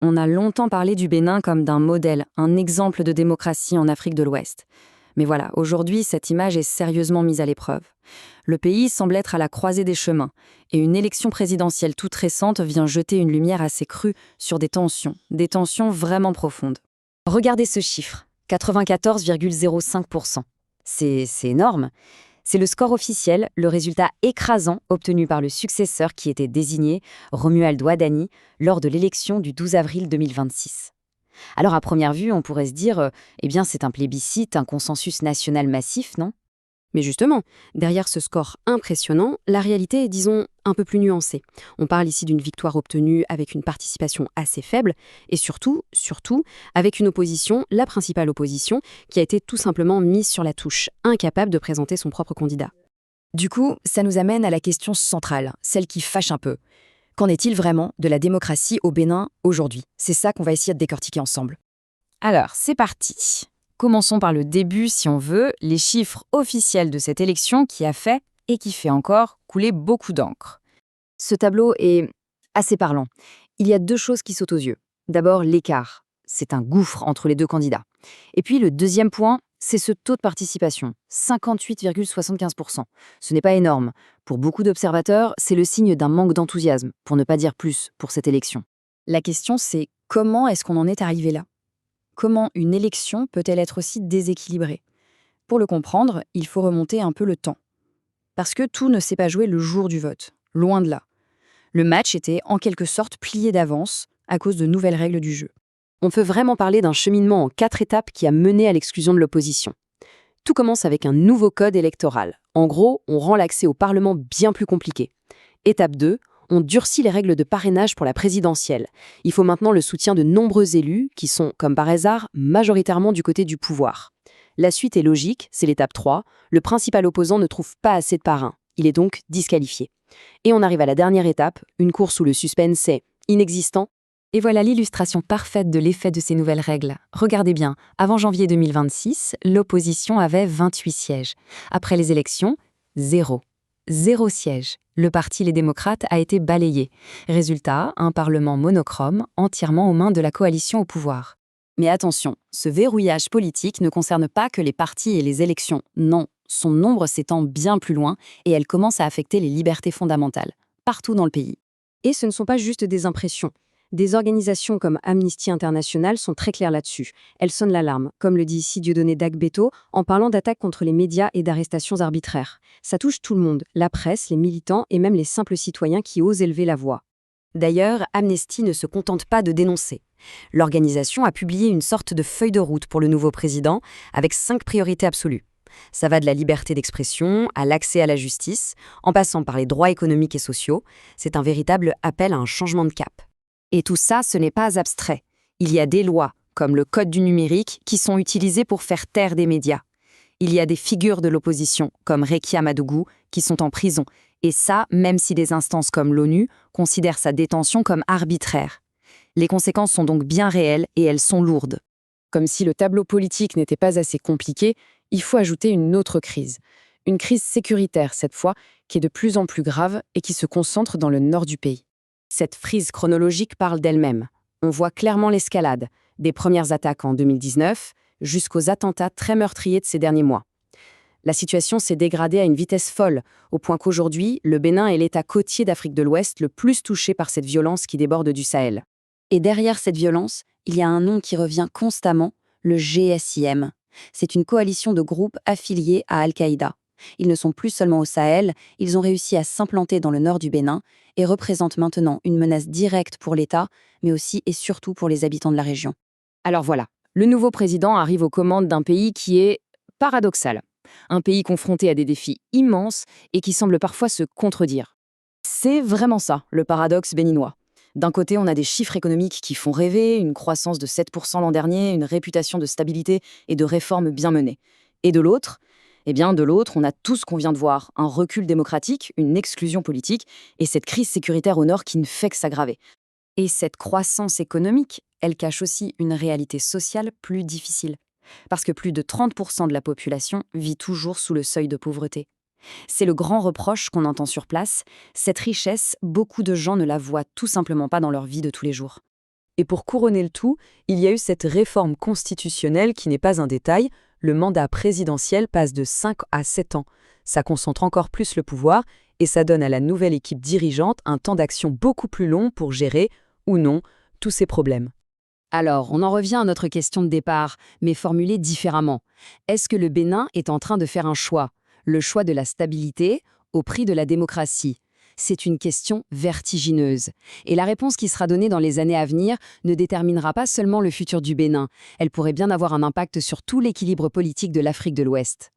On a longtemps parlé du Bénin comme d'un modèle, un exemple de démocratie en Afrique de l'Ouest. Mais voilà, aujourd'hui, cette image est sérieusement mise à l'épreuve. Le pays semble être à la croisée des chemins, et une élection présidentielle toute récente vient jeter une lumière assez crue sur des tensions vraiment profondes. Regardez ce chiffre, 94,05%. C'est énorme. C'est le score officiel, le résultat écrasant obtenu par le successeur qui était désigné, Romuald Ouadani, lors de l'élection du 12 avril 2026. Alors à première vue, on pourrait se dire, eh bien c'est un plébiscite, un consensus national massif, non? Mais justement, derrière ce score impressionnant, la réalité est, disons, un peu plus nuancée. On parle ici d'une victoire obtenue avec une participation assez faible, et surtout, avec une opposition, la principale opposition, qui a été tout simplement mise sur la touche, incapable de présenter son propre candidat. Du coup, ça nous amène à la question centrale, celle qui fâche un peu. Qu'en est-il vraiment de la démocratie au Bénin aujourd'hui? C'est ça qu'on va essayer de décortiquer ensemble. Alors, c'est parti. Commençons par le début, si on veut, les chiffres officiels de cette élection qui a fait, et qui fait encore, couler beaucoup d'encre. Ce tableau est assez parlant. Il y a deux choses qui sautent aux yeux. D'abord, l'écart. C'est un gouffre entre les deux candidats. Et puis, le deuxième point, c'est ce taux de participation, 58,75%. Ce n'est pas énorme. Pour beaucoup d'observateurs, c'est le signe d'un manque d'enthousiasme, pour ne pas dire plus, pour cette élection. La question, c'est comment est-ce qu'on en est arrivé là? Comment une élection peut-elle être aussi déséquilibrée? Pour le comprendre, il faut remonter un peu le temps. Parce que tout ne s'est pas joué le jour du vote, loin de là. Le match était en quelque sorte plié d'avance à cause de nouvelles règles du jeu. On peut vraiment parler d'un cheminement en 4 étapes qui a mené à l'exclusion de l'opposition. Tout commence avec un nouveau code électoral. En gros, on rend l'accès au Parlement bien plus compliqué. Étape 2, on durcit les règles de parrainage pour la présidentielle. Il faut maintenant le soutien de nombreux élus qui sont, comme par hasard, majoritairement du côté du pouvoir. La suite est logique, c'est l'étape 3. Le principal opposant ne trouve pas assez de parrains. Il est donc disqualifié. Et on arrive à la dernière étape, une course où le suspense est inexistant. Et voilà l'illustration parfaite de l'effet de ces nouvelles règles. Regardez bien, avant janvier 2026, l'opposition avait 28 sièges. Après les élections, 0. 0 siège. Le parti Les Démocrates a été balayé. Résultat, un parlement monochrome entièrement aux mains de la coalition au pouvoir. Mais attention, ce verrouillage politique ne concerne pas que les partis et les élections. Non, son nombre s'étend bien plus loin et elle commence à affecter les libertés fondamentales, partout dans le pays. Et ce ne sont pas juste des impressions. Des organisations comme Amnesty International sont très claires là-dessus. Elles sonnent l'alarme, comme le dit ici Dieudonné Dagbeto, en parlant d'attaques contre les médias et d'arrestations arbitraires. Ça touche tout le monde, la presse, les militants et même les simples citoyens qui osent élever la voix. D'ailleurs, Amnesty ne se contente pas de dénoncer. L'organisation a publié une sorte de feuille de route pour le nouveau président, avec 5 priorités absolues. Ça va de la liberté d'expression à l'accès à la justice, en passant par les droits économiques et sociaux. C'est un véritable appel à un changement de cap. Et tout ça, ce n'est pas abstrait. Il y a des lois, comme le Code du numérique, qui sont utilisées pour faire taire des médias. Il y a des figures de l'opposition, comme Rekia Madougou, qui sont en prison. Et ça, même si des instances comme l'ONU considèrent sa détention comme arbitraire. Les conséquences sont donc bien réelles et elles sont lourdes. Comme si le tableau politique n'était pas assez compliqué, il faut ajouter une autre crise. Une crise sécuritaire cette fois, qui est de plus en plus grave et qui se concentre dans le nord du pays. Cette frise chronologique parle d'elle-même. On voit clairement l'escalade, des premières attaques en 2019 jusqu'aux attentats très meurtriers de ces derniers mois. La situation s'est dégradée à une vitesse folle, au point qu'aujourd'hui, le Bénin est l'État côtier d'Afrique de l'Ouest le plus touché par cette violence qui déborde du Sahel. Et derrière cette violence, il y a un nom qui revient constamment, le GSIM. C'est une coalition de groupes affiliés à Al-Qaïda. Ils ne sont plus seulement au Sahel, ils ont réussi à s'implanter dans le nord du Bénin et représentent maintenant une menace directe pour l'État, mais aussi et surtout pour les habitants de la région. Alors voilà, le nouveau président arrive aux commandes d'un pays qui est paradoxal. Un pays confronté à des défis immenses et qui semble parfois se contredire. C'est vraiment ça, le paradoxe béninois. D'un côté, on a des chiffres économiques qui font rêver, une croissance de 7% l'an dernier, une réputation de stabilité et de réformes bien menées. Et de l'autre, on a tout ce qu'on vient de voir, un recul démocratique, une exclusion politique et cette crise sécuritaire au nord qui ne fait que s'aggraver. Et cette croissance économique, elle cache aussi une réalité sociale plus difficile. Parce que plus de 30% de la population vit toujours sous le seuil de pauvreté. C'est le grand reproche qu'on entend sur place. Cette richesse, beaucoup de gens ne la voient tout simplement pas dans leur vie de tous les jours. Et pour couronner le tout, il y a eu cette réforme constitutionnelle qui n'est pas un détail. Le mandat présidentiel passe de 5 à 7 ans. Ça concentre encore plus le pouvoir et ça donne à la nouvelle équipe dirigeante un temps d'action beaucoup plus long pour gérer, ou non, tous ces problèmes. Alors, on en revient à notre question de départ, mais formulée différemment. Est-ce que le Bénin est en train de faire un choix? Le choix de la stabilité au prix de la démocratie? C'est une question vertigineuse. Et la réponse qui sera donnée dans les années à venir ne déterminera pas seulement le futur du Bénin. Elle pourrait bien avoir un impact sur tout l'équilibre politique de l'Afrique de l'Ouest.